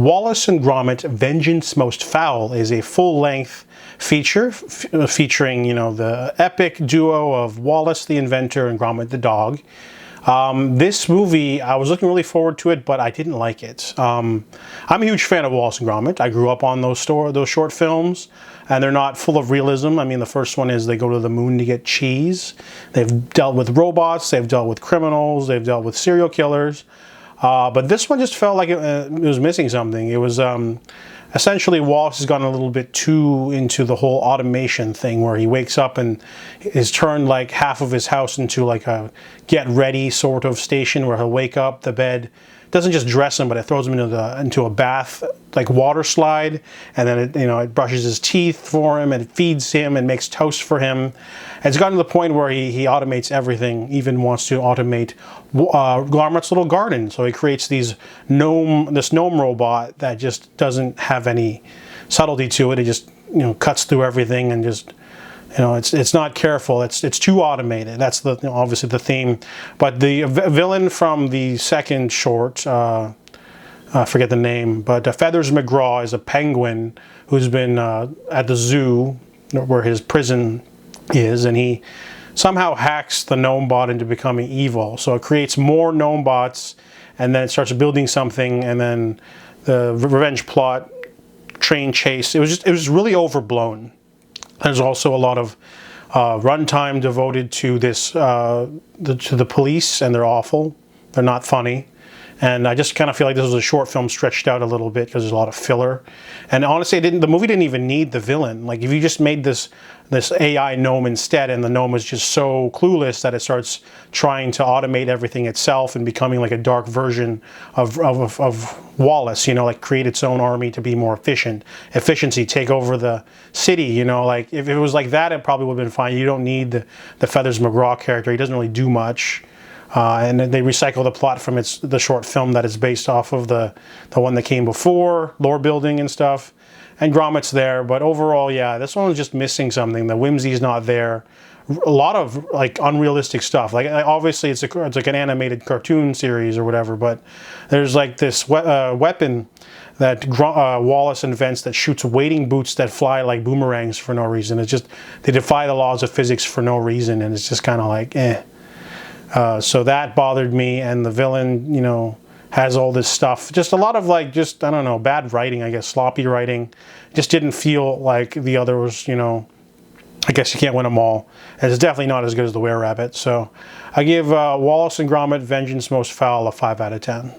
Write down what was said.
Wallace and Gromit: Vengeance Most Fowl is a full-length feature featuring, the epic duo of Wallace the inventor and Gromit the dog. This movie, I was looking really forward to it, but I didn't like it. I'm a huge fan of Wallace and Gromit. I grew up on those short films, and they're not full of realism. I mean, the first one is they go to the moon to get cheese. They've dealt with robots, they've dealt with criminals, they've dealt with serial killers. But this one just felt like it was missing something. It was essentially Wallace has gone a little bit too into the whole automation thing, where he wakes up and is turned like half of his house into like a get ready sort of station, where he'll wake up, the bed doesn't just dress him, but it throws him into a bath, like water slide, and then it brushes his teeth for him, and it feeds him and makes toast for him. And it's gotten to the point where he automates everything, even wants to automate Gromit's little garden. So he creates this gnome robot that just doesn't have any subtlety to it. It just cuts through everything and just it's not careful. It's too automated. That's obviously the theme. But the villain from the second short, I forget the name, but Feathers McGraw is a penguin who's been at the zoo where his prison is, and he somehow hacks the Gnomebot into becoming evil. So it creates more Gnomebots, and then it starts building something, and then the revenge plot, train chase. It was really overblown. There's also a lot of runtime devoted to this to the police, and they're awful. They're not funny. And I just kind of feel like this was a short film stretched out a little bit because there's a lot of filler. And honestly, the movie didn't even need the villain. Like, if you just made this AI gnome instead, and the gnome is just so clueless that it starts trying to automate everything itself and becoming like a dark version of Wallace, like create its own army to be more efficiency, take over the city, like if it was like that, it probably would have been fine. You don't need the Feathers McGraw character. He doesn't really do much. And then they recycle the plot from the short film that is based off of the one that came before, lore building and stuff. And Gromit's there, but overall, yeah, this one was just missing something. The whimsy's not there. A lot of like unrealistic stuff. Like, obviously it's like an animated cartoon series or whatever, but there's like this weapon that Wallace invents that shoots wading boots that fly like boomerangs for no reason. It's just, they defy the laws of physics for no reason, and it's just kind of like, eh. So that bothered me, and the villain, has all this stuff. Just a lot of I don't know, bad writing, I guess, sloppy writing. Just didn't feel like the others, I guess you can't win them all. And it's definitely not as good as the Were-Rabbit. So I give Wallace and Gromit: Vengeance Most Fowl a 5 out of 10.